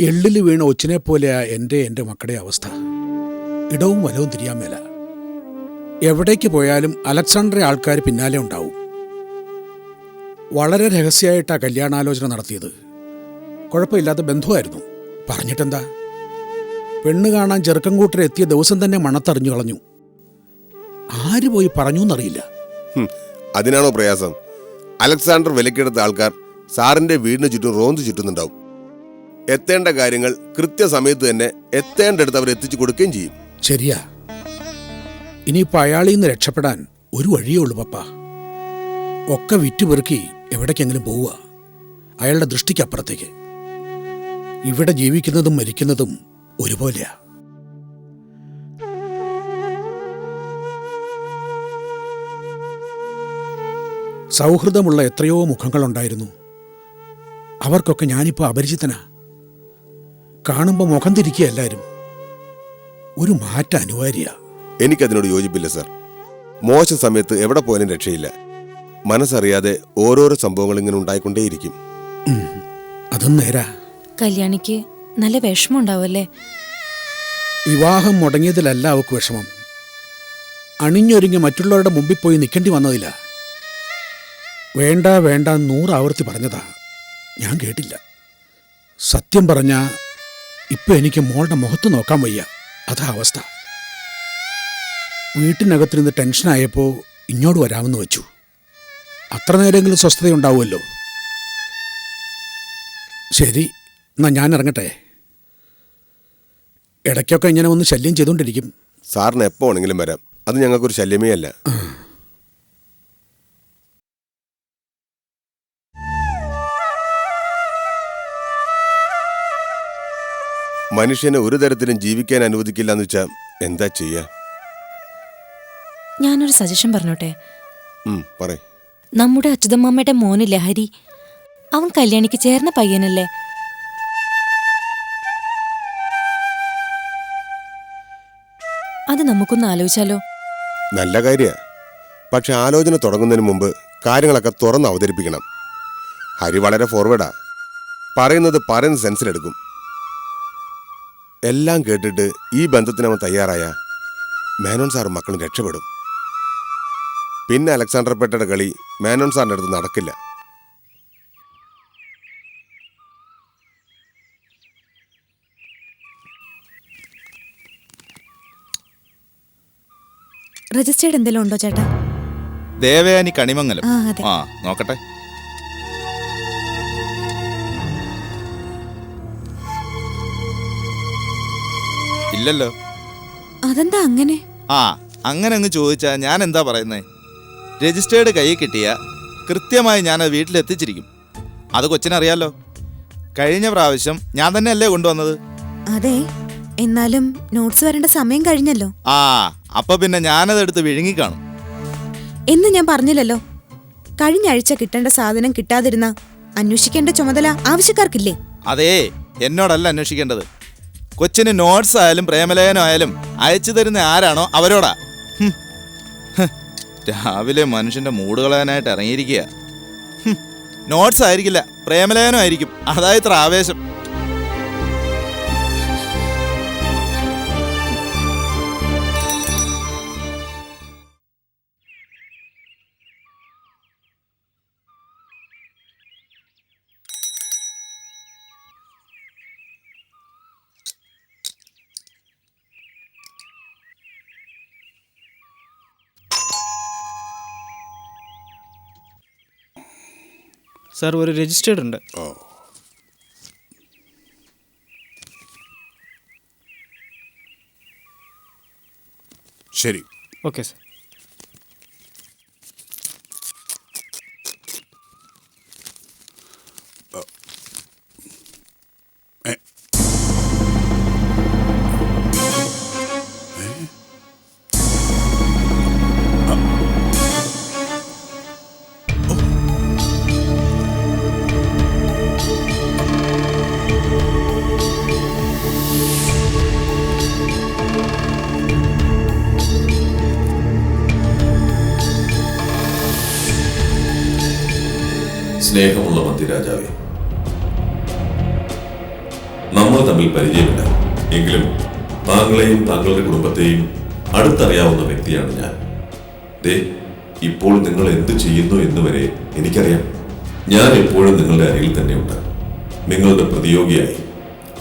എള്ളിൽ വീണ ഒച്ചിനെ പോലെയാ എൻ്റെ മക്കളുടെ അവസ്ഥ. ഇടവും വലവും തിരിയാൻ മേല. എവിടേക്ക് പോയാലും അലക്സാണ്ടറെ ആൾക്കാർ പിന്നാലെ ഉണ്ടാവും. വളരെ രഹസ്യമായിട്ടാണ് കല്യാണാലോചന നടത്തിയത്. കുഴപ്പമില്ലാത്ത ബന്ധുവായിരുന്നു. പറഞ്ഞിട്ടെന്താ, പെണ്ണ് കാണാൻ ചെറുക്കൻ കൂട്ടർ എത്തിയ ദിവസം തന്നെ മണത്തറിഞ്ഞു കളഞ്ഞു. ആര് പോയി പറഞ്ഞു എന്നറിയില്ല. അതിനാണോ പ്രയാസം? അലക്സാണ്ടർ വിലക്കെടുത്ത ആൾക്കാർ സാറിന്റെ വീടിന് ചുറ്റും റോന്ത് ചുറ്റുന്നുണ്ടാവും. എത്തേണ്ട കാര്യങ്ങൾ കൃത്യസമയത്ത് തന്നെ എത്തേണ്ടടുത്ത് അവർ എത്തിച്ചു കൊടുക്കുകയും ചെയ്യും. ശരിയാ. ഇനിയിപ്പോൾ അയാളിൽ നിന്ന് രക്ഷപ്പെടാൻ ഒരു വഴിയേ ഉള്ളൂ പപ്പ. ഒക്കെ വിറ്റുപെറുക്കി എവിടേക്കെങ്കിലും പോവുക, അയാളുടെ ദൃഷ്ടിക്കപ്പുറത്തേക്ക്. ഇവിടെ ജീവിക്കുന്നതും മരിക്കുന്നതും ഒരുപോലെയാ. സൗഹൃദമുള്ള എത്രയോ മുഖങ്ങളുണ്ടായിരുന്നു. അവർക്കൊക്കെ ഞാനിപ്പോൾ അപരിചിതനാ. കാണുമ്പോൾ മുഖം തിരിക്കുക എല്ലാവരും. ഒരു മാറ്റം അനിവാര്യ. എനിക്കതിനോട് യോജിപ്പില്ല സർ. മോശം സമയത്ത് എവിടെ പോയാലും രക്ഷയില്ല. മനസ്സറിയാതെ ഓരോരോ സംഭവങ്ങൾ ഇങ്ങനെ ഉണ്ടായിക്കൊണ്ടേയിരിക്കും. അതും നേരാ. കല്യാണിക്ക് നല്ല വിഷമം ഉണ്ടാവല്ലേ? വിവാഹം മുടങ്ങിയതിലല്ല അവൾക്ക് വിഷമം. അണിഞ്ഞൊരുങ്ങി മറ്റുള്ളവരുടെ മുമ്പിൽ പോയി നിൽക്കേണ്ടി വന്നതില്ല. വേണ്ട വേണ്ട 100 ആവർത്തി പറഞ്ഞതാ, ഞാൻ കേട്ടില്ല. സത്യം പറഞ്ഞ ഇപ്പം എനിക്ക് മോളുടെ മുഖത്ത് നോക്കാൻ വയ്യ. അതാ അവസ്ഥ. വീട്ടിനകത്തിരുന്ന് ടെൻഷനായപ്പോൾ ഇങ്ങോട്ട് വരാമെന്ന് വെച്ചു. അത്ര നേരമെങ്കിലും സ്വസ്ഥതയുണ്ടാവുമല്ലോ. ശരി, എന്നാ ഞാൻ ഇറങ്ങട്ടെ. ഇടയ്ക്കൊക്കെ ഇങ്ങനെ ഒന്ന് ശല്യം ചെയ്തുകൊണ്ടിരിക്കും. സാറിന് എപ്പോൾ വേണമെങ്കിലും വരാം. അത് ഞങ്ങൾക്കൊരു ശല്യമേ അല്ല. മനുഷ്യനെ ഒരു തരത്തിലും ജീവിക്കാൻ അനുവദിക്കില്ല എന്ന് വെച്ചാൽ എന്താ ചെയ്യാ? ഞാനൊരു സജഷൻ പറഞ്ഞോട്ടെ? പറ. നമ്മുടെ അച്യുതമ്മയുടെ മോനില്ലേ ഹരി, അവൻ കല്യാണിക്ക് ചേർന്ന പയ്യനല്ലേ? അത് നമുക്കൊന്ന് ആലോചിച്ചാലോ? നല്ല കാര്യ. പക്ഷെ ആലോചന തുടങ്ങുന്നതിന് മുമ്പ് കാര്യങ്ങളൊക്കെ തുറന്ന് അവതരിപ്പിക്കണം. ഹരി വളരെ ഫോർവേഡാ. പറയുന്ന സെൻസിലെടുക്കും. എല്ലാം കേട്ടിട്ട് ഈ ബന്ധത്തിന് അവൻ തയ്യാറായ മേനോൻ സാറും മക്കളും രക്ഷപ്പെടും. പിന്നെ അലക്സാണ്ടർ പേട്ടയുടെ കളി മേനോൻ സാറിൻ്റെ അടുത്ത് നടക്കില്ല. രജിസ്റ്റേർഡ് എന്തെങ്കിലും ഉണ്ടോ ചേട്ടാ? ദേവയാനി കണിമംഗലം. ആ നോക്കട്ടെ. ഇല്ലല്ലോ. അതെന്താ അങ്ങനെ? അങ്ങനെ അങ്ങ് ചോദിച്ചാ ഞാൻ എന്താ പറയുന്നേ? രജിസ്റ്റേർഡ് കൈ കിട്ടിയ കൃത്യമായി ഞാൻ അത് വീട്ടിലെത്തിച്ചിരിക്കും. അത് കൊച്ചിനറിയാലോ. കഴിഞ്ഞ പ്രാവശ്യം ഞാൻ തന്നെയല്ലേ കൊണ്ടുവന്നത്. അതെ, എന്നാലും നോട്ട്സ് വരേണ്ട സമയം കഴിഞ്ഞല്ലോ. അപ്പൊ പിന്നെ ഞാനതെടുത്ത് വിഴുങ്ങിക്കാണും എന്ന് ഞാൻ പറഞ്ഞില്ലല്ലോ. കഴിഞ്ഞ ആഴ്ച കിട്ടേണ്ട സാധനം കിട്ടാതിരുന്ന അന്വേഷിക്കേണ്ട ചുമതല ആവശ്യക്കാർക്കില്ലേ? അതേ, എന്നോടല്ല അന്വേഷിക്കേണ്ടത്. കൊച്ചിന് നോട്ട്സ് ആയാലും പ്രേമലേഖനം ആയാലും അയച്ചു തരുന്ന ആരാണോ അവരോടാ. രാവിലെ മനുഷ്യന്റെ മൂഡ് കളയാനായിട്ട് ഇറങ്ങിയിരിക്കുക. നോട്ട്സ് ആയിരിക്കില്ല, പ്രേമലേഖനം ആയിരിക്കും. അതായത്ര ആവേശം. സാർ, ഒരു രജിസ്റ്റേർഡ് ഉണ്ട്. ശരി, ഓക്കെ സാർ. സ്നേഹമുള്ള മന്ത്രി രാജാവേ, നമ്മൾ നമ്മൾ തമ്മിൽ പരിചയമില്ല. എങ്കിലും താങ്കളെയും താങ്കളുടെ കുടുംബത്തെയും അടുത്തറിയാവുന്ന വ്യക്തിയാണ് ഞാൻ. ദേ, ഇപ്പോൾ നിങ്ങൾ എന്ത് ചെയ്യുന്നു എന്ന് വരെ എനിക്കറിയാം. ഞാൻ എപ്പോഴും നിങ്ങളുടെ അരികിൽ തന്നെയുണ്ട്, നിങ്ങളുടെ പ്രതിയോഗിയായി.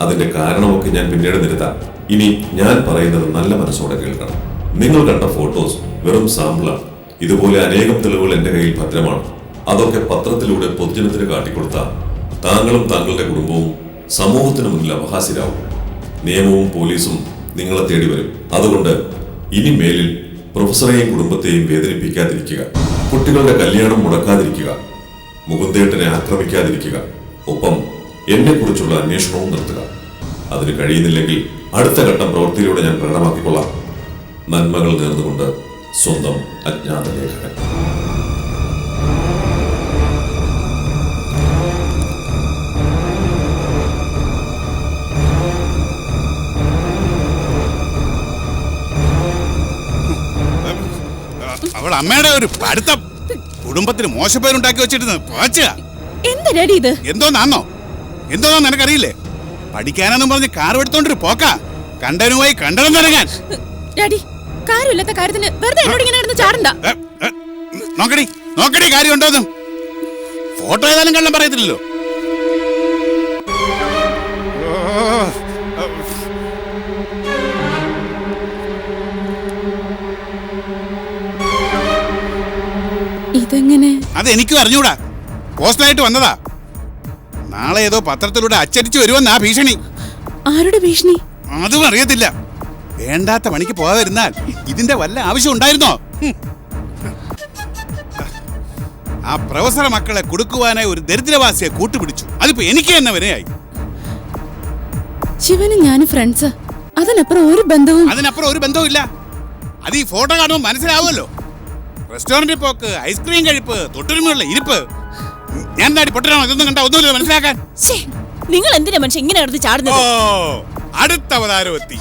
അതിന്റെ കാരണമൊക്കെ ഞാൻ പിന്നീട് നിരുത്താം. ഇനി ഞാൻ പറയുന്നത് നല്ല മനസ്സോടെ കേൾക്കണം. നിങ്ങൾ കണ്ട ഫോട്ടോസ് വെറും സാമ്പിളാണ്. ഇതുപോലെ അനേകം തെളിവുകൾ എന്റെ കയ്യിൽ ഭദ്രമാണ്. അതൊക്കെ പത്രത്തിലൂടെ പൊതുജനത്തിന് കാട്ടിക്കൊടുത്താൽ താങ്കളും താങ്കളുടെ കുടുംബവും സമൂഹത്തിന് മുന്നിൽ അപഹാസ്യരാകും. നിയമവും പോലീസും നിങ്ങളെ തേടി വരും. അതുകൊണ്ട് ഇനി മേലിൽ പ്രൊഫസറെയും കുടുംബത്തെയും വേദനിപ്പിക്കാതിരിക്കുക, കുട്ടികളുടെ കല്യാണം മുടക്കാതിരിക്കുക, മുകുന്ദേട്ടനെ ആക്രമിക്കാതിരിക്കുക, ഒപ്പം എന്നെക്കുറിച്ചുള്ള അന്വേഷണവും നിർത്തുക. അതിന് കഴിയുന്നില്ലെങ്കിൽ അടുത്ത ഘട്ടം പ്രവൃത്തിയിലൂടെ ഞാൻ പ്രകടമാക്കിക്കൊള്ളാം. നന്മകൾ നേർന്നുകൊണ്ട് സ്വന്തം അജ്ഞാത ലേഖകൻ. അവൾ അമ്മയുടെ ഒരു പഠിത്തം കുടുംബത്തിന് മോശപ്പേരുണ്ടാക്കി വെച്ചിട്ട് പോച്ച. എന്തിനാടി ഇത്? എന്തോന്നാന്നോ നിനക്കറിയില്ലേ? പഠിക്കാനെന്നും പറഞ്ഞ് കാർ എടുത്തോണ്ടൊരു പോക്ക കണ്ടനുമായി കണ്ടനം തുടങ്ങാൻ. ഡാഡി, കാര്യമില്ലാത്ത കാര്യത്തിന് വെറുതെ എന്നോട് ഇങ്ങനെ കിടന്ന് ചാടണ്ട. നോക്കടി കാര്യം ഉണ്ടോന്നും. ഫോട്ടോ ഏതായാലും കള്ളം പറയത്തില്ലല്ലോ. ഇതെങ്ങനെ? അത് എനിക്കും അറിഞ്ഞൂടാ. പോസ്റ്റലായിട്ട് വന്നതാ. നാളെ ഏതോ പത്രത്തിലൂടെ അച്ചടിച്ചു വരുമെന്നാ ഭീഷണി. ആരുടെ ഭീഷണി? അതും അറിയത്തില്ല. വേണ്ടാത്ത പണിക്ക് പോകാതിരുന്നാൽ ഇതിന്റെ വല്ല ആവശ്യം ഉണ്ടായിരുന്നോ? ആ പ്രൊഫസറ മക്കളെ കൊടുക്കുവാനായി ഒരു ദരിദ്രവാസിയെ കൂട്ടുപിടിച്ചു. അതിപ്പോ എനിക്ക് തന്നെ വിനയായി. ശിവനും ഞാനും ഫ്രണ്ട്സ്. അതിനപ്പുറം ഒരു ബന്ധവും ഇല്ല. അത് ഈ ഫോട്ടോ കാണുമ്പോൾ മനസ്സിലാവുമല്ലോ. റെസ്റ്റോറന്റിൽ പോക്ക്, ഐസ്ക്രീം കഴിപ്പ്, തൊട്ടുരുമുള്ള ഇരിപ്പ്. ഞാൻ നാടി പൊട്ടനാണോ? ഇതൊന്നും കണ്ടാ ഒന്നുമില്ല മനസ്സിലാക്കാൻ. നിങ്ങൾ എന്തിനാ മനുഷ്യൻ ഇങ്ങനെ എടുത്ത് ചാടുന്നത്? അടുത്ത അവതാരം എത്തി.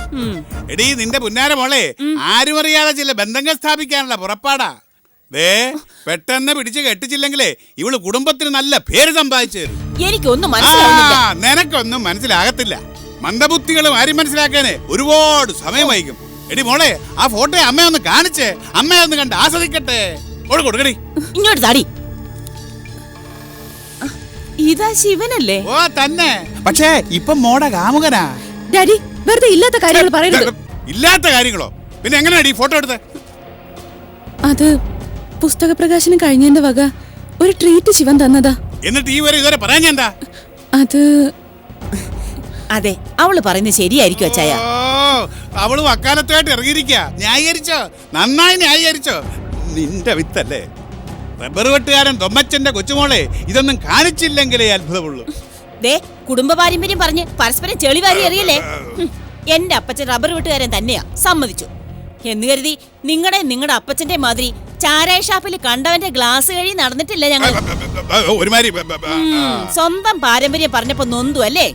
എടീ, നിന്റെ പുന്നാര മോളെ ആരും അറിയാതെ ചില ബന്ധങ്ങൾ സ്ഥാപിക്കാനുള്ള പുറപ്പാടാ. പെട്ടെന്ന് പിടിച്ച് കെട്ടിച്ചില്ലെങ്കിലേ ഇവള് കുടുംബത്തിന് നല്ല പേര് സമ്പാദിച്ചു. എനിക്കൊന്നും നിനക്കൊന്നും മനസ്സിലാകത്തില്ല. മന്ദബുദ്ധികളും ആരും മനസ്സിലാക്കാന് ഒരുപാട് സമയം വൈകും. എടി മോളെ, ആ ഫോട്ടോ അമ്മയൊന്ന് കാണിച്ചേ. അമ്മയൊന്ന് കണ്ട് ആസ്വദിക്കട്ടെ. കൊടുക്കടി ഇങ്ങോട്ട് താടി. ഇതാ ശിവനല്ലേ? ഓ തന്നെ. പക്ഷേ ഇപ്പൊ മോടെ കാമുകനാ. ഡാഡി, വെറുതെ ഇല്ലാത്ത കാര്യങ്ങൾ പറയരുത്. ഇല്ലാത്ത കാര്യങ്ങളോ? പിന്നെ എങ്ങനെയാടി ഫോട്ടോ എടുത്തേ? അത് പുസ്തക പ്രകാശനം കഴിഞ്ഞതിന്റെ വക ഒരു ട്രീറ്റ് ശിവൻ തന്നതാ. എന്നിട്ട് ഈ വരെ ഇതുവരെ പറയാൻ എന്താ? അത് അതെ, അവള് പറയുന്നത് ശരിയായിരിക്കും അച്ചായ. അവള് വക്കാലത്തായിട്ട് ഇറങ്ങിയിരിക്കുക. ന്യായീകരിച്ചോ? നന്നായി ന്യായീകരിച്ചോ? നിന്റെ വിത്തല്ലേ. റബ്ബർ വെട്ടുകാരൻ തൊമ്മച്ചന്റെ കൊച്ചുമോളെ ഇതൊന്നും കാണിച്ചില്ലെങ്കിലേ അത്ഭുതമുള്ളൂ. കുടുംബ പാരമ്പര്യം പറഞ്ഞ് പരസ്പരം ചെളിവാരി അറിയല്ലേ? എന്റെ അപ്പച്ചൻ റബ്ബർ വെട്ടുകാരൻ തന്നെയാ, സമ്മതിച്ചു. എന്ന് കരുതി നിങ്ങളുടെ അപ്പച്ചന്റെ മാതിരി ചാരായ ഷാപ്പിൽ കണ്ടവന്റെ ഗ്ലാസ് കഴി നടന്നിട്ടില്ല ഞങ്ങൾ. സ്വന്തം പാരമ്പര്യം പറഞ്ഞപ്പോ നൊന്തു അല്ലേ?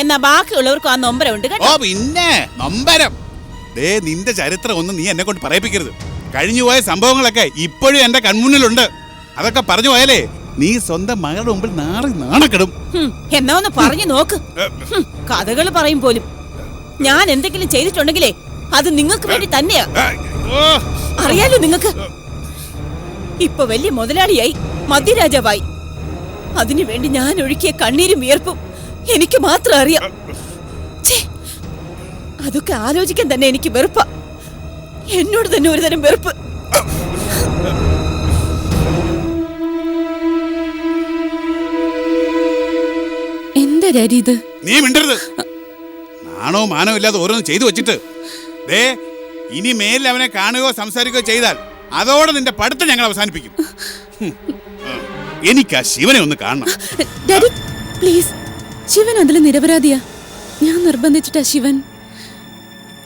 എന്നാ ബാക്കിയുള്ളവർക്കും ആ നൊമ്പരമുണ്ട് കേട്ടോ. പിന്നെ നൊമ്പരം. നിന്റെ ചരിത്രം ഒന്നും നീ എന്നെ കൊണ്ട് പറയിപ്പിക്കരുത്. കഴിഞ്ഞുപോയ സംഭവങ്ങളൊക്കെ ഇപ്പോഴും എന്റെ കൺമുന്നിലുണ്ട്. അതൊക്കെ പറഞ്ഞു പോയാലേ നീ സ്വന്തം മകളുടെ മുമ്പിൽ നാണക്കെടും. എന്നാ ഒന്ന് പറഞ്ഞു നോക്ക്. കഥകൾ പറയും പോലും. ഞാൻ എന്തെങ്കിലും ചെയ്തിട്ടുണ്ടെങ്കിലേ അത് നിങ്ങൾക്ക് വേണ്ടി തന്നെയാ. അറിയാലോ നിങ്ങൾക്ക്. ഇപ്പൊ വലിയ മുതലാളിയായി, മദ്യരാജാവായി. അതിനു വേണ്ടി ഞാൻ ഒഴുക്കിയ കണ്ണീരും വിയർപ്പും എനിക്ക് മാത്രം അറിയാം. അതൊക്കെ ആലോചിക്കാൻ തന്നെ എനിക്ക് വെറുപ്പാ. എന്നോട് തന്നെ ഒരു തരം വെറുപ്പ്. എന്താ ഡാഡി ഇത്? നീ മിണ്ടരുത്. നാണോ മാനോ ഇല്ലാതെ ഓരോന്ന് ചെയ്തു വെച്ചിട്ട് ഇനി മേലിൽ അവനെ കാണുകയോ സംസാരിക്കുകയോ ചെയ്താൽ അതോടെ നിന്റെ പഠിത്തം ഞങ്ങൾ അവസാനിപ്പിക്കും. എനിക്ക് ആ ശിവനെ ഒന്ന് കാണണം. Daddy please. ശിവൻ അതിൽ നിരപരാധിയാ. ഞാൻ നിർബന്ധിച്ചിട്ടാ ശിവൻ.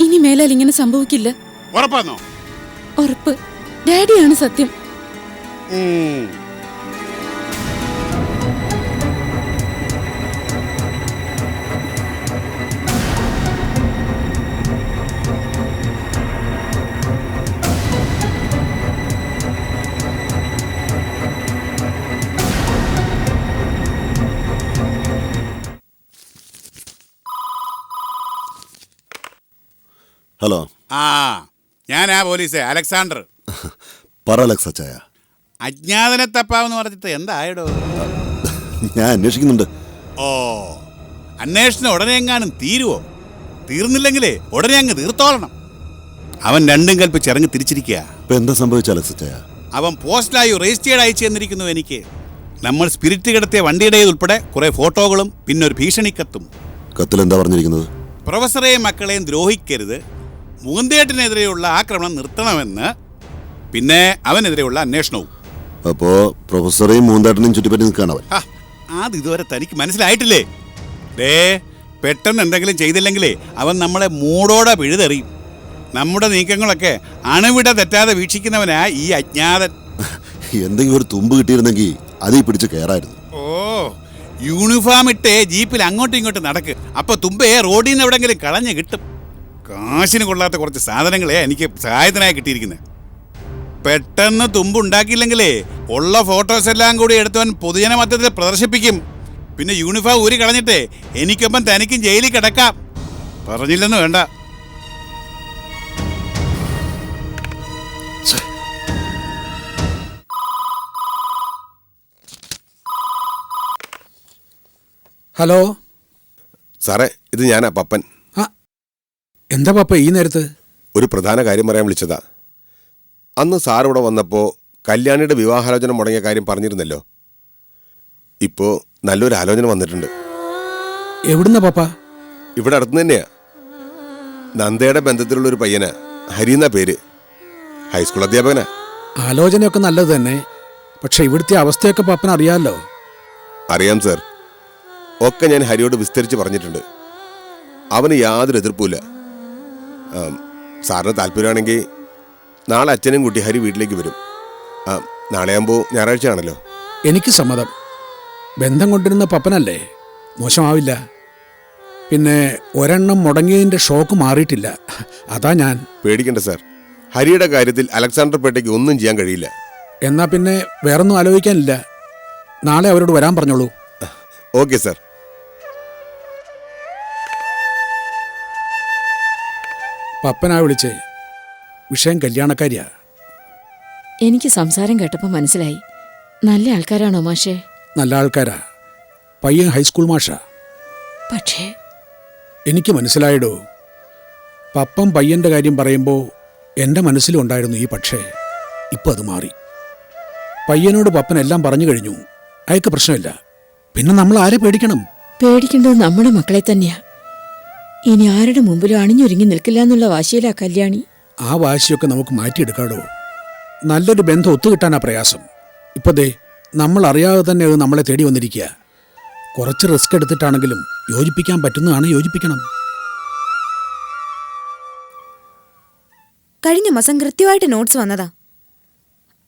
ഇനി മേലാൽ ഇങ്ങനെ സംഭവിക്കില്ല. ഉറപ്പാന്നോ? ഉറപ്പ്. ഡാഡിയാണ് സത്യം. ഹലോ. ആ ഞാനാ പോലീസ് അലക്സാണ്ടർ. പറ അലക്സ് ചായ. അജ്ഞാതനെ തപ്പാവെന്ന് പറഞ്ഞിട്ട് എന്തായടോ? ഞാൻ അന്വേഷിക്കുന്നുണ്ട്. ഓ, അന്വേഷണം ഉടനെ എങ്ങാനും തീരുവോ? തീർന്നില്ലെങ്കിലേ ഉടനെ അങ്ങ് തീർത്തോളണം. അവൻ രണ്ടും കൽപ്പിച്ചിറങ്ങി തിരിച്ചിരിക്കുക. ഇപ്പൊ എന്താ സംഭവിച്ച അലക്സ് ചായ? അവൻ പോസ്റ്റിലായി രജിസ്റ്റേർഡ് അയച്ചു തന്നിരിക്കുന്നു എനിക്ക്. നമ്മൾ സ്പിരിറ്റ് കിടത്തിയ വണ്ടിയുടേതുൾപ്പെടെ കുറെ ഫോട്ടോകളും പിന്നെ ഒരു ഭീഷണിക്കത്തും. കത്തിൽ എന്താ പറഞ്ഞിരിക്കുന്നത്? പ്രൊഫസറെയും മക്കളെയും ദ്രോഹിക്കരുത്, മുകുന്ദേട്ടനെതിരെയുള്ള ആക്രമണം നിർത്തണമെന്ന്, പിന്നെ അവനെതിരെയുള്ള അന്വേഷണവും. അപ്പോ പ്രൊഫസറെയും മൂന്തേട്ടനെയും ചുറ്റിപ്പറ്റി നിൽക്കുകയാണ് അവൻ. അത് ഇതുവരെ തനിക്ക് മനസ്സിലായിട്ടില്ലേ? പെട്ടെന്ന് എന്തെങ്കിലും ചെയ്തില്ലെങ്കിലേ അവൻ നമ്മളെ മൂടോടെ പിഴുതെറിയും. നമ്മുടെ നീക്കങ്ങളൊക്കെ അണുവിട തെറ്റാതെ വീക്ഷിക്കുന്നവനാ ഈ അജ്ഞാതൻ. എന്തെങ്കിലും ഒരു തുമ്പ് കിട്ടിയിരുന്നെങ്കിൽ അതിൽ പിടിച്ച് കയറായിരുന്നു. ഓ, യൂണിഫോം ഇട്ടേ ജീപ്പിൽ അങ്ങോട്ടും ഇങ്ങോട്ടും നടക്ക്. അപ്പൊ തുമ്പയെ റോഡിൽ നിന്ന് എവിടെങ്കിലും കളഞ്ഞ് കിട്ടും. കാശിന് കൊള്ളാത്ത കുറച്ച് സാധനങ്ങളെ എനിക്ക് സഹായത്തിനായി കിട്ടിയിരിക്കുന്നത്. പെട്ടെന്ന് തുമ്പ് ഉണ്ടാക്കിയില്ലെങ്കിലേ ഉള്ള ഫോട്ടോസ് എല്ലാം കൂടി എടുത്തവൻ പൊതുജന മധ്യത്തിൽ പ്രദർശിപ്പിക്കും. പിന്നെ യൂണിഫോം ഊരി കളഞ്ഞിട്ടേ എനിക്കൊപ്പം തനിക്കും ജയിലിൽ കിടക്കാം. പറഞ്ഞില്ലെന്ന് വേണ്ട. ഹലോ സാറേ, ഇത് ഞാനാ പപ്പൻ. ആ എന്താ പപ്പ ഈ നേരത്ത്? ഒരു പ്രധാന കാര്യം പറയാൻ വിളിച്ചതാ. അന്ന് സാർ ഇവിടെ വന്നപ്പോൾ കല്യാണിയുടെ വിവാഹാലോചന മുടങ്ങിയ കാര്യം പറഞ്ഞിരുന്നല്ലോ. ഇപ്പോൾ നല്ലൊരു ആലോചന വന്നിട്ടുണ്ട്. എവിടുന്ന പപ്പ? ഇവിടെ അടുത്ത് തന്നെയാ. നന്ദയുടെ ബന്ധത്തിലുള്ള ഒരു പയ്യനാ, ഹരി എന്നാ പേര്. ഹൈസ്കൂൾ അധ്യാപകനാ. ആലോചനയൊക്കെ നല്ലത് തന്നെ, പക്ഷെ ഇവിടുത്തെ അവസ്ഥയൊക്കെ പപ്പൻ അറിയാമല്ലോ. അറിയാം സാർ. ഒക്കെ ഞാൻ ഹരിയോട് വിസ്തരിച്ച് പറഞ്ഞിട്ടുണ്ട്. അവന് യാതൊരു എതിർപ്പുമില്ല. സാറിന് താല്പര്യമാണെങ്കിൽ നാളെ അച്ഛനും കൂട്ടി ഹരി വീട്ടിലേക്ക് വരും. നാളെ ആകുമ്പോൾ ഞായറാഴ്ച ആണല്ലോ. എനിക്ക് സമ്മതം. ബന്ധം കൊണ്ടിരുന്ന പപ്പനല്ലേ, മോശമാവില്ല. പിന്നെ ഒരെണ്ണം മുടങ്ങിയതിൻ്റെ ഷോക്ക് മാറിയിട്ടില്ല, അതാ ഞാൻ. പേടിക്കണ്ട സാർ, ഹരിയുടെ കാര്യത്തിൽ അലക്സാണ്ടർ പേട്ടയ്ക്ക് ഒന്നും ചെയ്യാൻ കഴിയില്ല. എന്നാ പിന്നെ വേറൊന്നും ആലോചിക്കാനില്ല. നാളെ അവരോട് വരാൻ പറഞ്ഞോളൂ. Okay sir. പപ്പനാ വിളിച്ചേ. വിഷയം കല്യാണക്കാരിയാ. എനിക്ക് സംസാരം കേട്ടപ്പോൾ മനസ്സിലായി. നല്ല ആൾക്കാരാണോ മാഷേ? നല്ല ആൾക്കാരാ. പയ്യൻ ഹൈസ്കൂൾ മാഷാ. പക്ഷേ എനിക്ക് മനസ്സിലായിടോ. പപ്പൻ പയ്യൻ്റെ കാര്യം പറയുമ്പോൾ എൻ്റെ മനസ്സിലും ഉണ്ടായിരുന്നു ഈ പക്ഷേ. ഇപ്പം അത് മാറി. പയ്യനോട് പപ്പൻ എല്ലാം പറഞ്ഞു കഴിഞ്ഞു. അയക്ക് പ്രശ്നമില്ല. പിന്നെ നമ്മൾ ആരെ പേടിക്കണം? പേടിക്കേണ്ടത് നമ്മുടെ മക്കളെ തന്നെയാ. ഇനി ആരുടെ മുമ്പിലും അണിഞ്ഞൊരുങ്ങി നിൽക്കില്ല എന്നുള്ള വാശിയിലാ കല്യാണി. ആ വാശിയൊക്കെ നമുക്ക് മാറ്റിയെടുക്കാടോ. നല്ലൊരു ബന്ധം ഒത്തുകിട്ടാനാ പ്രയാസം. ഇപ്പൊ ദേ നമ്മൾ അറിയാതെ തന്നെ അത് നമ്മളെ തേടി വന്നിരിക്കുക. കുറച്ച് റിസ്ക് എടുത്തിട്ടാണെങ്കിലും യോജിപ്പിക്കാൻ പറ്റുന്നതാണ് യോജിപ്പിക്കണം. കഴിഞ്ഞ മാസം കൃത്യമായിട്ട് നോട്ട്സ് വന്നതാ.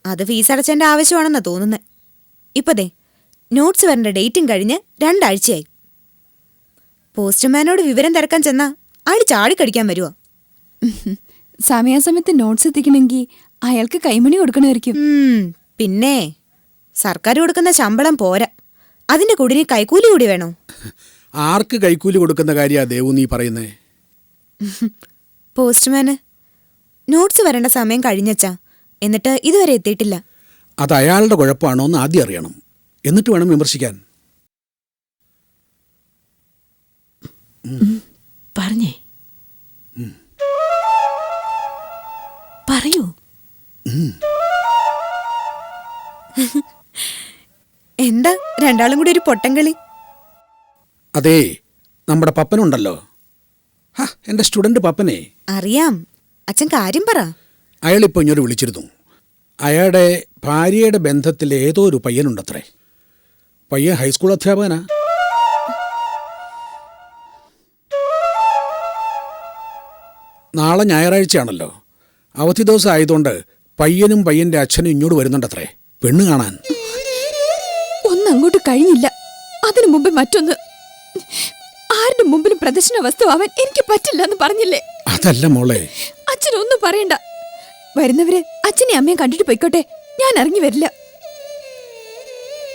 അത് ഫീസ് അടച്ചതിന്റെ ആവശ്യമാണെന്നാ തോന്നുന്നത്. ഇപ്പതേ നോട്ട്സ് വരേണ്ട ഡേറ്റും കഴിഞ്ഞ് 2 ആഴ്ചയായി. പോസ്റ്റ്മാനോട് വിവരം തിരക്കാൻ ചെന്നാ അയാൾ ചാടിക്കടിക്കാൻ വരുവോ? സമയാസമയത്ത് നോട്ട്സ് എത്തിക്കണമെങ്കിൽ അയാൾക്ക് കൈമണി കൊടുക്കണമായിരിക്കും. പിന്നെ സർക്കാർ കൊടുക്കുന്ന ശമ്പളം പോരാ, അതിന്റെ കൂടി കൈക്കൂലി കൂടി വേണോ? ആർക്ക് കൈക്കൂലി കൊടുക്കുന്ന കാര്യാ ദേവു നീ പറയുന്നേ? പോസ്റ്റ്മാന് നോട്ട്സ് വരേണ്ട സമയം കഴിഞ്ഞച്ചാ, എന്നിട്ട് ഇതുവരെ എത്തിയിട്ടില്ല. അത് അയാളുടെ കുഴപ്പമാണോ എന്ന് ആദ്യം അറിയണം, എന്നിട്ട് വേണം വിമർശിക്കാൻ. പറഞ്ഞേ, പറയൂ. എന്താ രണ്ടാളും കൂടി ഒരു പൊട്ടംകളി? അതേ, നമ്മുടെ പപ്പനുണ്ടല്ലോ, എൻ്റെ സ്റ്റുഡന്റ് പപ്പനെ അറിയാം. അച്ഛൻ കാര്യം പറ. അയാളിപ്പോൾ ഇങ്ങോട്ട് വിളിച്ചിരുന്നു. അയാളുടെ ഭാര്യയുടെ ബന്ധത്തിൽ ഏതോ ഒരു പയ്യനുണ്ടത്രേ. പയ്യൻ ഹൈസ്കൂൾ അധ്യാപകനാ. നാളെ ഞായറാഴ്ചയാണല്ലോ, അവധി ദിവസം ആയതുകൊണ്ട് പയ്യനും പയ്യൻ്റെ അച്ഛനും ഇങ്ങോട്ട് വരുന്നുണ്ടത്രേ പെണ്ണ് കാണാൻ. ഒന്നങ്ങോട്ട് കഴിഞ്ഞില്ല, അതിനു മുമ്പ് മറ്റൊന്ന്. ആരുടെ മുമ്പിലും പ്രദർശന വസ്തു ആവാൻ എനിക്ക് പറ്റില്ല എന്ന് പറഞ്ഞില്ലേ? അതല്ല മോളെ. അച്ഛനൊന്നും പറയണ്ട. വരുന്നവര് അച്ഛനെ അമ്മയും കണ്ടിട്ട് പോയിക്കോട്ടെ, ഞാൻ ഇറങ്ങി വരില്ല.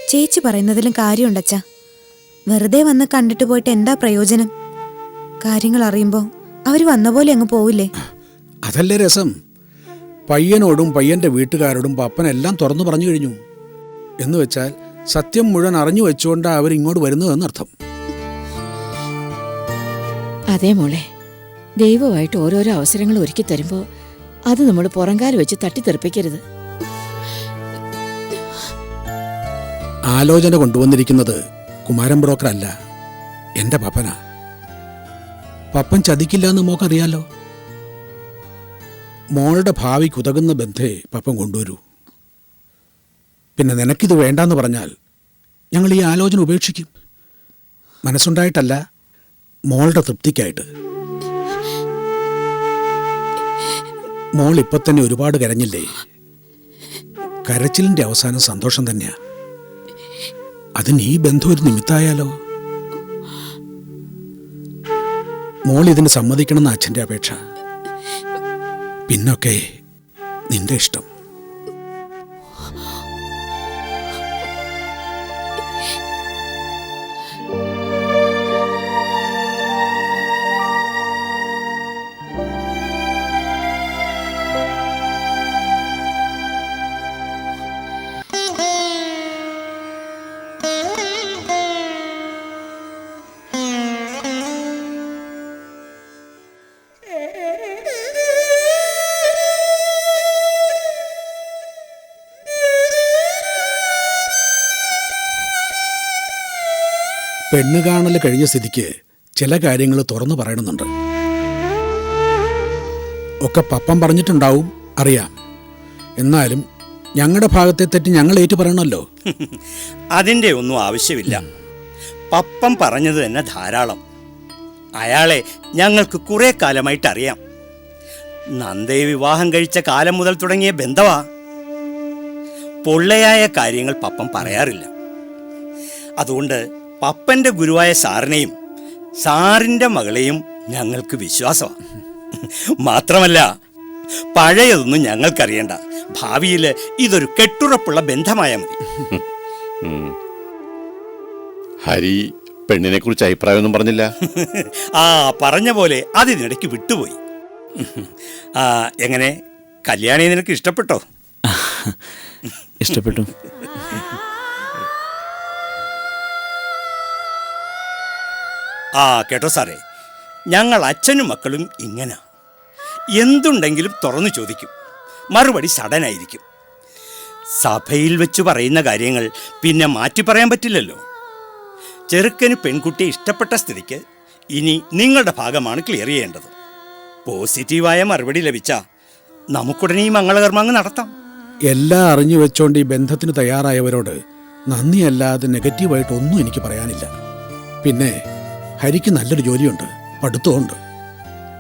ചേച്ചി പറയുന്നതിലും കാര്യമുണ്ടച്ചാ. വെറുതെ വന്ന് കണ്ടിട്ട് പോയിട്ട് എന്താ പ്രയോജനം? കാര്യങ്ങൾ അറിയുമ്പോൾ അവർ വന്ന പോലെ അങ്ങ് പോവില്ലേ? അതല്ലേ രസം. പയ്യനോടും പയ്യന്റെ വീട്ടുകാരോടും പപ്പനെല്ലാം തുറന്നു പറഞ്ഞു കഴിഞ്ഞു. എന്ന് വെച്ചാൽ സത്യം മുഴുവൻ അറിഞ്ഞു വെച്ചുകൊണ്ടാണ് അവരിങ്ങോട്ട് വരുന്നതെന്നർത്ഥം. അതേ മോളെ, ദൈവമായിട്ട് ഓരോരോ അവസരങ്ങൾ ഒരുക്കി തരുമ്പോൾ അത് നമ്മൾ പുറംകാല് വെച്ച് തട്ടിത്തെറിപ്പിക്കരുത്. ആലോചന കൊണ്ടുവന്നിരിക്കുന്നത് കുമാരൻ ബ്രോക്കർ അല്ല, എന്റെ പപ്പനാ. പപ്പൻ ചതിക്കില്ല എന്ന് മോക്കറിയാലോ. മോളുടെ ഭാവിക്ക് ഉതകുന്ന ബന്ധേ പപ്പൻ കൊണ്ടുവരൂ. പിന്നെ നിനക്കിത് വേണ്ടാന്ന് പറഞ്ഞാൽ ഞങ്ങൾ ഈ ആലോചന ഉപേക്ഷിക്കും. മനസ്സുണ്ടായിട്ടല്ല, മോളുടെ തൃപ്തിക്കായിട്ട്. മോൾ ഇപ്പൊ തന്നെ ഒരുപാട് കരഞ്ഞില്ലേ? കരച്ചിലിന്റെ അവസാനം സന്തോഷം തന്നെയാ. അതിന് ഈ ബന്ധം ഒരു നിമിത്തായാലോ? മോൾ ഇതിന് സമ്മതിക്കണമെന്ന് അച്ഛൻ്റെ അപേക്ഷ. പിന്നൊക്കെ നിന്റെ ഇഷ്ടം. പെണ്ണ് കാണൽ കഴിഞ്ഞ സ്ഥിതിക്ക് ചില കാര്യങ്ങൾ തുറന്നു പറയണമെന്നുണ്ട്. ഒക്കെ പപ്പൻ പറഞ്ഞിട്ടുണ്ടാവും, അറിയാം. എന്നാലും ഞങ്ങളുടെ ഭാഗത്തെ തെറ്റി ഞങ്ങൾ ഏറ്റു പറയണമല്ലോ. അതിൻ്റെ ഒന്നും ആവശ്യമില്ല. പപ്പൻ പറഞ്ഞത് തന്നെ ധാരാളം. അയാളെ ഞങ്ങൾക്ക് കുറെ കാലമായിട്ട് അറിയാം. നന്ദയെ വിവാഹം കഴിച്ച കാലം മുതൽ തുടങ്ങിയ ബന്ധവാ. പൊള്ളയായ കാര്യങ്ങൾ പപ്പൻ പറയാറില്ല. അതുകൊണ്ട് പപ്പന്റെ ഗുരുവായ സാറിനെയും സാറിൻ്റെ മകളെയും ഞങ്ങൾക്ക് വിശ്വാസമാണ്. മാത്രമല്ല, പഴയതൊന്നും ഞങ്ങൾക്കറിയണ്ട. ഭാവിയിൽ ഇതൊരു കെട്ടുറപ്പുള്ള ബന്ധമായാൽ മതി. ഹരി പെണ്ണിനെ കുറിച്ച് അഭിപ്രായമൊന്നും പറഞ്ഞില്ല. ആ പറഞ്ഞ പോലെ അതിനിടയ്ക്ക് വിട്ടുപോയി. എങ്ങനെ, കല്യാണി നിനക്ക് ഇഷ്ടപ്പെട്ടോ? ഇഷ്ടപ്പെട്ടു. ആ കേട്ടോ സാറേ, ഞങ്ങൾ അച്ഛനും മക്കളും ഇങ്ങനെ എന്തുണ്ടെങ്കിലും തുറന്നു ചോദിക്കും. മറുപടി സഡനായിരിക്കും. സഭയിൽ വെച്ച് പറയുന്ന കാര്യങ്ങൾ പിന്നെ മാറ്റി പറയാൻ പറ്റില്ലല്ലോ. ചെറുക്കന് പെൺകുട്ടിയെ ഇഷ്ടപ്പെട്ട സ്ഥിതിക്ക് ഇനി നിങ്ങളുടെ ഭാഗമാണ് ക്ലിയർ ചെയ്യേണ്ടത്. പോസിറ്റീവായ മറുപടി ലഭിച്ചാൽ നമുക്കുടനെ ഈ മംഗളകർമ്മങ്ങൾ നടത്താം. എല്ലാം അറിഞ്ഞു വെച്ചോണ്ട് ഈ ബന്ധത്തിന് തയ്യാറായവരോട് നന്ദിയല്ലാതെ നെഗറ്റീവായിട്ടൊന്നും എനിക്ക് പറയാനില്ല. പിന്നെ ഹരിക്ക് നല്ലൊരു ജോലിയുണ്ട്, പഠിത്തമുണ്ട്.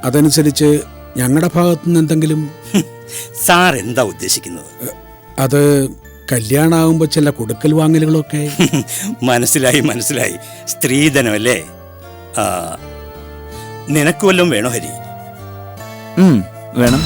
അതനുസരിച്ച് ഞങ്ങളുടെ ഭാഗത്തുനിന്ന് എന്തെങ്കിലും. സാർ എന്താ ഉദ്ദേശിക്കുന്നത്? അത് കല്യാണമാകുമ്പോൾ ചില കൊടുക്കൽ വാങ്ങലുകളൊക്കെ. മനസ്സിലായി മനസ്സിലായി. സ്ത്രീധനമല്ലേ? നിനക്ക് വല്ലതും വേണോ ഹരി? വേണം.